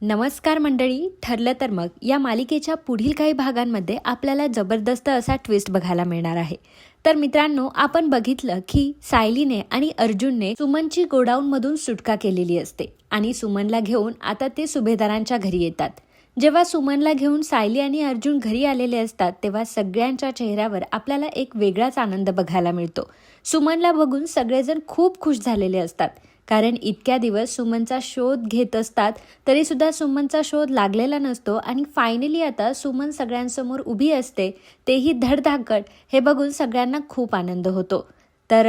नमस्कार मंडळी. ठरलं तर मग या मालिकेच्या पुढील काही भागांमध्ये आपल्याला जबरदस्त असा ट्विस्ट बघायला मिळणार आहे. तर मित्रांनो, आपण बघितलं की सायलीने आणि अर्जुनने सुमनची गोडाऊनमधून सुटका केलेली असते आणि सुमनला घेऊन आता ते सुभेदारांच्या घरी येतात. जेव्हा सुमनला घेऊन सायली आणि अर्जुन घरी आलेले असतात तेव्हा सगळ्यांच्या चेहऱ्यावर आपल्याला एक वेगळाच आनंद बघायला मिळतो. सुमनला बघून सगळेजण खूप खुश झालेले असतात, कारण इतक्या दिवस सुमनचा शोध घेत असतात तरी सुद्धा सुमनचा शोध लागलेला नसतो आणि फायनली आता सुमन सगळ्यांसमोर उभी असते, तेही धडधाकट. हे बघून सगळ्यांना खूप आनंद होतो. तर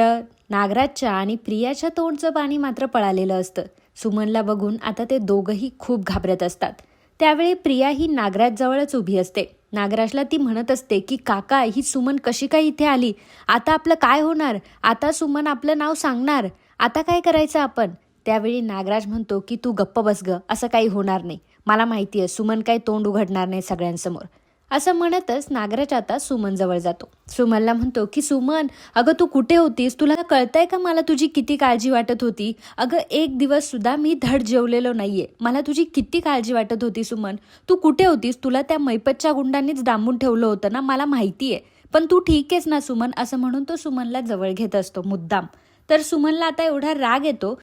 नागराजच्या आणि प्रियाच्या तोंडचं पाणी मात्र पळालेलं असतं. सुमनला बघून आता ते दोघंही खूप घाबरत असतात. त्यावेळी प्रिया ही नागराजजवळच उभी असते. नागराजला ती म्हणत असते की काका, ही सुमन कशी काय इथे आली? आता आपलं काय होणार? आता सुमन आपलं नाव सांगणार, आता काय करायचं आपण? त्यावेळी नागराज म्हणतो की तू गप्प बस ग, असं काही होणार नाही. मला माहिती आहे सुमन काही तोंड उघडणार नाही सगळ्यांसमोर. असं म्हणतच नागराज आता सुमनजवळ जातो. सुमनला म्हणतो की सुमन, अगं तू कुठे होतीस? तुला कळतंय का मला तुझी किती काळजी वाटत होती? अगं एक दिवस सुद्धा मी धड जेवलेलो नाहीये. मला तुझी किती काळजी वाटत होती सुमन. तू कुठे होतीस? तुला त्या मैपतच्या गुंडांनीच डांबून ठेवलं होतं ना, मला माहिती आहे. पण तू ठीक आहेस ना सुमन? असं म्हणून तो सुमनला जवळ घेत असतो मुद्दाम. तर सुमनला आता एवढा राग येतो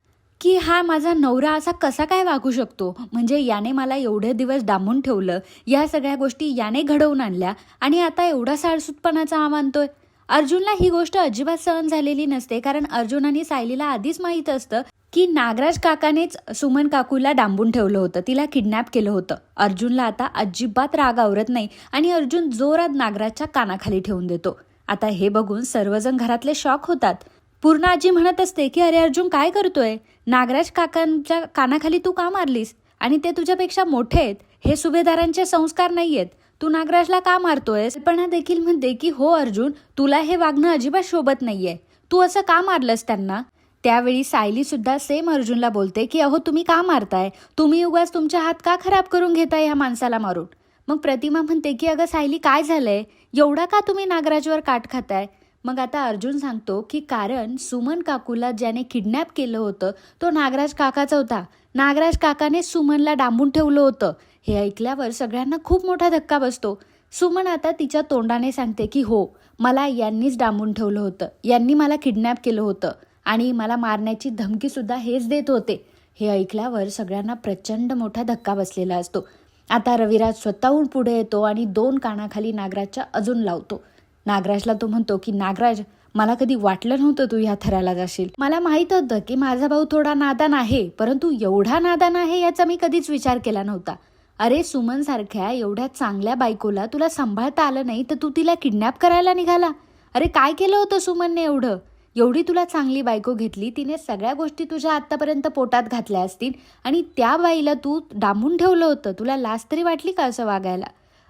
की हा माझा नवरा असा कसा काय वागू शकतो? म्हणजे याने मला एवढे दिवस डांबून ठेवलं, या सगळ्या गोष्टी याने घडवून आणल्या आणि आता एवढा साळसूतपणाचा मानतोय. अर्जुनला ही गोष्ट अजिबात सहन झालेली नसते, कारण अर्जुन आणि सायलीला आधीच माहीत असतं की नागराज काकानेच सुमन काकूला डांबून ठेवलं होतं, तिला किडनॅप केलं होतं. अर्जुनला आता अजिबात राग आवरत नाही आणि अर्जुन जोरात नागराजच्या कानाखाली ठेवून देतो. आता हे बघून सर्वजण घरातले शॉक होतात. पूर्ण आजी म्हणत असते की अरे अर्जुन काय करतोय? नागराज काकांच्या कानाखाली तू का मारलीस? आणि ते तुझ्यापेक्षा मोठे आहेत, हे सुभेदारांचे संस्कार नाहीयेत. तू नागराजला का मारतोयस? पण देखील म्हणते की हो अर्जुन, तुला हे वागणं अजिबात शोभत नाहीये. तू असं का मारलंस त्यांना? त्यावेळी सायली सुद्धा सेम अर्जुनला बोलते की अहो तुम्ही का मारताय? तुम्ही उगाच तुमचे हात का खराब करून घेताय ह्या माणसाला मारून? मग प्रतिमा म्हणते की अगं सायली काय झालंय? एवढा का तुम्ही नागराजवर काट खाताय? मग आता अर्जुन सांगतो की कारण सुमन काकूला ज्याने किडनॅप केलं होतं तो नागराज काकाचा होता. नागराज काकाने सुमनला डांबून ठेवलं होतं. हे ऐकल्यावर सगळ्यांना खूप मोठा धक्का बसतो. सुमन आता तिच्या तोंडाने सांगते की हो, मला यांनीच डांबून ठेवलं होतं, यांनी मला किडनॅप केलं होतं आणि मला मारण्याची धमकी सुद्धा हेच देत होते. हे ऐकल्यावर सगळ्यांना प्रचंड मोठा धक्का बसलेला असतो. आता रविराज स्वतःहून पुढे येतो आणि 2 कानाखाली नागराजच्या अजून लावतो. नागराजला तो म्हणतो की नागराज, मला कधी वाटलं नव्हतं तू ह्या थराला जाशील. मला माहित होतं की माझा भाऊ थोडा नादान आहे, परंतु एवढा नादान आहे याचा मी कधीच विचार केला नव्हता. अरे सुमन सारख्या एवढ्या चांगल्या बायकोला तुला सांभाळता आलं नाही तर तू तिला किडनॅप करायला निघाला. अरे काय केलं होतं सुमनने एवढं? एवढी तुला चांगली बायको घेतली, तिने सगळ्या गोष्टी तुझ्या आत्तापर्यंत पोटात घातल्या असतील आणि त्या बाईला तू डांबून ठेवलं होतं. तुला लाज तरी वाटली का असं वागायला?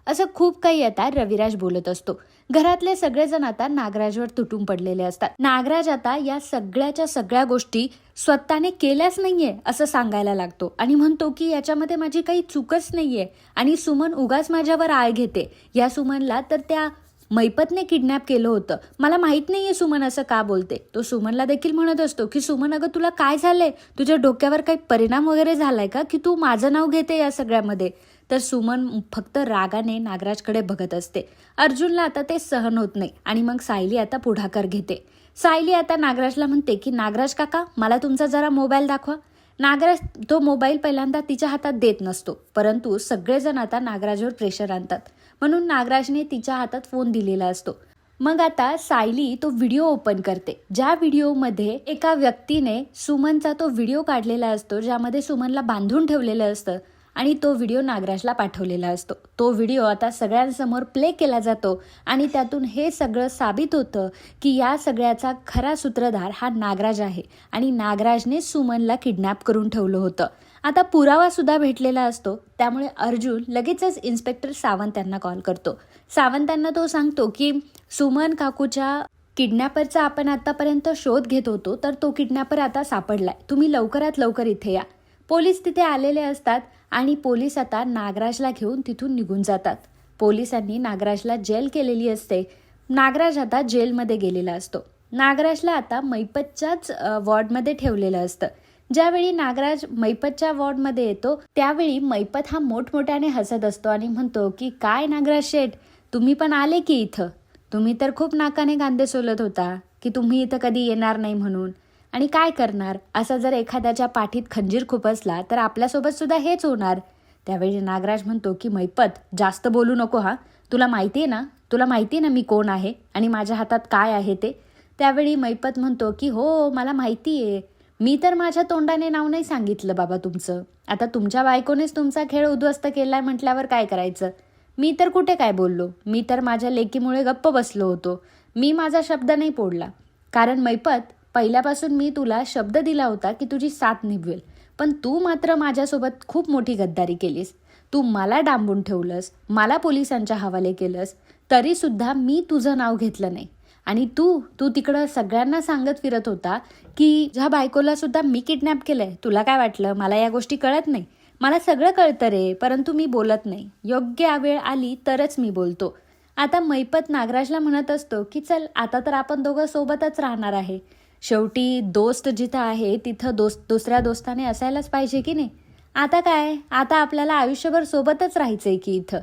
असं खूप काही आता रविराज बोलत असतो. घरातले सगळेजण आता नागराजवर तुटून पडलेले असतात. नागराज आता या सगळ्याच्या सगळ्या गोष्टी स्वतःने केल्याच नाहीये असं सांगायला लागतो आणि म्हणतो की याच्यामध्ये माझी काही चूकच नाहीये आणि सुमन उगाच माझ्यावर आळ घेते. या सुमनला तर त्या मैपतने किडनॅप केलं होतं. मला माहित नाहीये सुमन असं का बोलते. तो सुमनला देखील म्हणत असतो की सुमन, अगं तुला काय झालंय? तुझ्या डोक्यावर काही परिणाम वगैरे झालाय का की तू माझं नाव घेते या सगळ्यामध्ये? तर सुमन फक्त रागाने नागराजकडे बघत असते. अर्जुनला आता ते सहन होत नाही आणि मग सायली आता पुढाकार घेते. सायली आता नागराजला म्हणते की नागराज काका, मला तुमचा जरा मोबाईल दाखवा. नागराज तो मोबाईल पहिल्यांदा तिच्या हातात देत नसतो, परंतु सगळेजण आता नागराजवर प्रेशर आणतात म्हणून नागराजने तिच्या हातात फोन दिलेला असतो. मग आता सायली तो व्हिडिओ ओपन करते, ज्या व्हिडिओमध्ये एका व्यक्तीने सुमनचा तो व्हिडिओ काढलेला असतो, ज्यामध्ये सुमनला बांधून ठेवलेलं असतं आणि तो व्हिडिओ नागराजला पाठवलेला असतो. तो व्हिडिओ आता सगळ्यांसमोर प्ले केला जातो आणि त्यातून हे सगळं साबित होतं की या सगळ्याचा खरा सूत्रधार हा नागराज आहे आणि नागराजने सुमनला किडनॅप करून ठेवलं होतं. आता पुरावा सुद्धा भेटलेला असतो. त्यामुळे अर्जुन लगेचच इन्स्पेक्टर सावंत यांना कॉल करतो. सावंतांना तो सांगतो की सुमन काकूच्या किडनॅपरचा आपण आतापर्यंत शोध घेत होतो, तर तो किडनॅपर आता सापडलाय. तुम्ही लवकरात लवकर इथे या. पोलीस तिथे आलेले असतात आणि पोलीस आता नागराजला घेऊन तिथून निघून जातात. पोलिसांनी नागराजला जेल केलेली असते. नागराज आता जेलमध्ये गेलेला असतो. नागराजला आता मैपतच्याच वॉर्डमध्ये ठेवलेलं असतं. ज्यावेळी नागराज मैपतच्या वॉर्डमध्ये येतो त्यावेळी मैपत हा मोठमोठ्याने हसत असतो आणि म्हणतो की काय नागराज शेठ, तुम्ही पण आले की इथं? तुम्ही तर खूप नाकाने कांदे सोलत होता की तुम्ही इथं कधी येणार नाही म्हणून, आणि काय करणार, असा जर एखाद्याच्या पाठीत खंजीर खुपसला तर आपल्यासोबत सुद्धा हेच होणार. त्यावेळी नागराज म्हणतो की मैपत, जास्त बोलू नको हा, तुला माहिती आहे ना, तुला माहिती आहे ना मी कोण आहे आणि माझ्या हातात काय आहे ते. त्यावेळी मैपत म्हणतो की हो मला माहिती आहे, मी तर माझ्या तोंडाने नाव नाही सांगितलं बाबा तुमचं. आता तुमच्या बायकोनेच तुमचा खेळ उद्ध्वस्त केलाय म्हटल्यावर काय करायचं. मी तर कुठे काय बोललो, मी तर माझ्या लेकीमुळे गप्प बसलो होतो. मी माझा शब्द नाही फोडला. कारण मैपत, पहिल्यापासून मी तुला शब्द दिला होता की तुझी साथ निभवेल, पण तू मात्र माझ्यासोबत खूप मोठी गद्दारी केलीस. तू मला डांबून ठेवलंस, मला पोलिसांच्या हवाले केलंस, तरीसुद्धा मी तुझं नाव घेतलं नाही. आणि तू तू तिकडं सगळ्यांना सांगत फिरत होता की ज्या बायकोला सुद्धा मी किडनॅप केलंय. तुला काय वाटलं मला या गोष्टी कळत नाही? मला सगळं कळतं रे, परंतु मी बोलत नाही. योग्य वेळ आली तरच मी बोलतो. आता मैपत नागराजला म्हणत असतो की चल आता तर आपण दोघं सोबतच राहणार आहे. शेवटी दोस्त जिथं आहे तिथं दुसऱ्या दोस्ताने असायलाच पाहिजे की नाही. आता काय, आता आपल्याला आयुष्यभर सोबतच राहायचंय की इथं.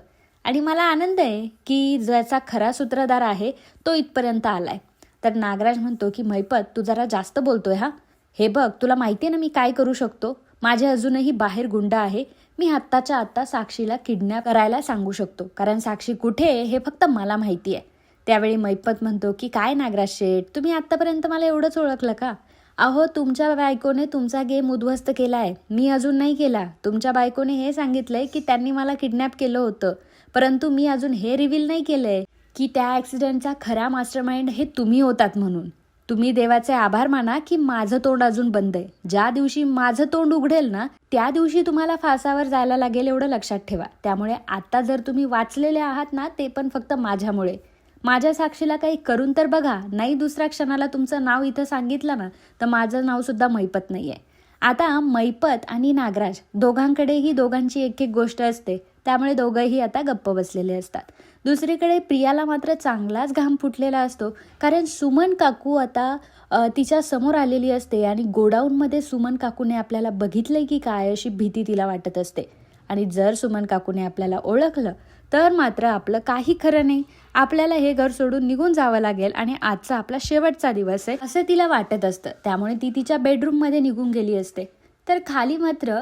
आणि मला आनंद आहे की ज्याचा खरा सूत्रधार आहे तो इथपर्यंत आलाय. तर नागराज म्हणतो की मैपत, तू जरा जास्त बोलतोय हा. हे बघ, तुला माहिती आहे ना मी काय करू शकतो. माझे अजूनही बाहेर गुंड आहे. मी आत्ताच्या आत्ता साक्षीला किडनॅप करायला सांगू शकतो, कारण साक्षी कुठे आहे हे फक्त मला माहिती आहे. त्यावेळी मैपत म्हणतो की काय नागराज शेठ, तुम्ही आत्तापर्यंत मला एवढंच ओळखलं का? अहो, तुमच्या बायकोने तुमचा गेम उद्ध्वस्त केलाय, मी अजून नाही केला. तुमच्या बायकोने हे सांगितलंय की त्यांनी मला किडनॅप केलं होतं, परंतु मी अजून हे रिव्हील नाही केलंय की त्या ॲक्सिडेंटचा खरा मास्टरमाइंड हे तुम्ही होतात म्हणून. तुम्ही देवाचे आभार माना की माझं तोंड अजून बंद आहे. ज्या दिवशी माझं तोंड उघडेल ना त्या दिवशी तुम्हाला फासावर जायला लागेल, एवढं लक्षात ठेवा. त्यामुळे आता जर तुम्ही वाचलेले आहात ना ते पण फक्त माझ्यामुळे. माझ्या साक्षीला काही करून तर बघा, नाही दुसऱ्या क्षणाला तुमचं नाव इथं सांगितलं ना तर माझं नाव सुद्धा मैपत नाही आहे. आता मैपत आणि नागराज दोघांकडेही दोघांची एक एक गोष्ट असते, त्यामुळे दोघंही आता गप्प बसलेले असतात. दुसरीकडे प्रियाला मात्र चांगलाच घाम फुटलेला असतो, कारण सुमन काकू आता तिच्या समोर आलेली असते आणि गोडाऊनमध्ये सुमन काकूने आपल्याला बघितलंय की काय अशी भीती तिला वाटत असते. आणि जर सुमन काकूने आपल्याला ओळखलं तर मात्र आपलं काही खरं नाही. आपल्याला हे घर सोडून निघून जावं लागेल आणि आजचा आपला शेवटचा दिवस आहे असं तिला वाटत असतं. त्यामुळे ती तिच्या बेडरूममध्ये निघून गेली असते. तर खाली मात्र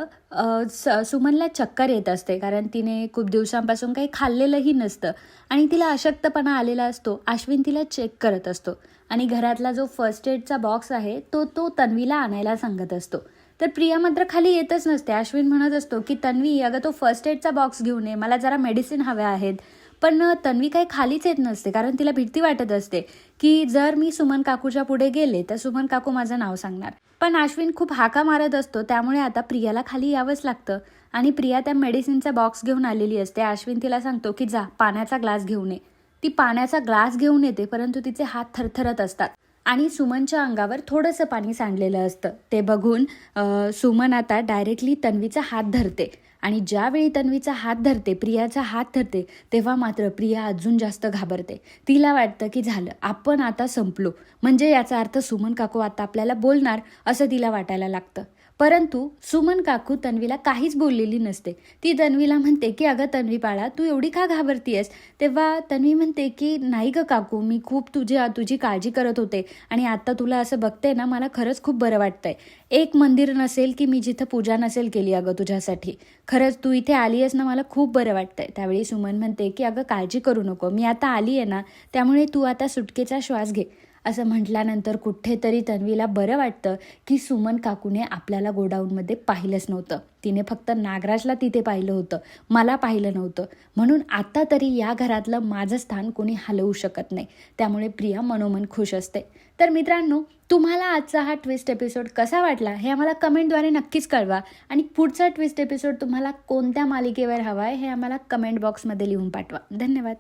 सुमनला चक्कर येत असते, कारण तिने खूप दिवसांपासून काही खाल्लेलंही नसतं आणि तिला अशक्तपणा आलेला असतो. अश्विन तिला चेक करत असतो आणि घरातला जो फर्स्ट एडचा बॉक्स आहे तो तन्वीला आणायला सांगत असतो. तर प्रिया मात्र खाली येतच नसते. अश्विन म्हणत असतो की तन्वी, अगं तो फर्स्ट एडचा बॉक्स घेऊन ये, मला जरा मेडिसिन हव्या आहेत. पण तन्वी काही खालीच येत नसते, कारण तिला भीती वाटत असते की जर मी सुमन काकूच्या पुढे गेले तर सुमन काकू माझं नाव सांगणार. पण अश्विन खूप हाका मारत असतो, त्यामुळे आता प्रियाला खाली यावंच लागतं. आणि प्रिया त्या मेडिसिनचा बॉक्स घेऊन आलेली असते. अश्विन तिला सांगतो की जा पाण्याचा ग्लास घेऊन ये. ती पाण्याचा ग्लास घेऊन येते, परंतु तिचे हात थरथरत असतात आणि सुमनच्या अंगावर थोडंसं पाणी सांडलेलं असतं. ते बघून सुमन आता डायरेक्टली तन्वीचा हात धरते आणि ज्यावेळी तन्वीचा हात धरते, प्रियाचा हात धरते, तेव्हा मात्र प्रिया अजून जास्त घाबरते. तिला वाटतं की झालं, आपण आता संपलो, म्हणजे याचा अर्थ सुमन काकू आता आपल्याला बोलणार असं तिला वाटायला लागतं. परंतु सुमन काकू तन्वीला काहीच बोललेली नसते. ती तन्वीला म्हणते की अगं तन्वी बाळा, तू एवढी का घाबरतीयस? तेव्हा तन्वी म्हणते की नाही ग काकू, मी खूप तुझी काळजी करत होते आणि आता तुला असं बघते ना मला खरंच खूप बरं वाटतंय. एक मंदिर नसेल की मी जिथं पूजा नसेल केली अगं तुझ्यासाठी. खरंच तू इथे आली आहेस ना, मला खूप बरं वाटतंय. त्यावेळी सुमन म्हणते की अगं काळजी करू नको, मी आता आली आहे ना, त्यामुळे तू आता सुटकेचा श्वास घे. असं म्हटल्यानंतर कुठेतरी तन्वीला बरं वाटतं की सुमन काकूने आपल्याला गोडाऊनमध्ये पाहिलंच नव्हतं. तिने फक्त नागराजला तिथे पाहिलं होतं, मला पाहिलं नव्हतं. म्हणून आता तरी या घरातलं माझं स्थान कोणी हलवू शकत नाही. त्यामुळे प्रिया मनोमन खुश असते. तर मित्रांनो, तुम्हाला आजचा हा ट्विस्ट एपिसोड कसा वाटला हे आम्हाला कमेंटद्वारे नक्कीच कळवा. आणि पुढचा ट्विस्ट एपिसोड तुम्हाला कोणत्या मालिकेवर हवा आहे हे आम्हाला कमेंट बॉक्समध्ये लिहून पाठवा. धन्यवाद.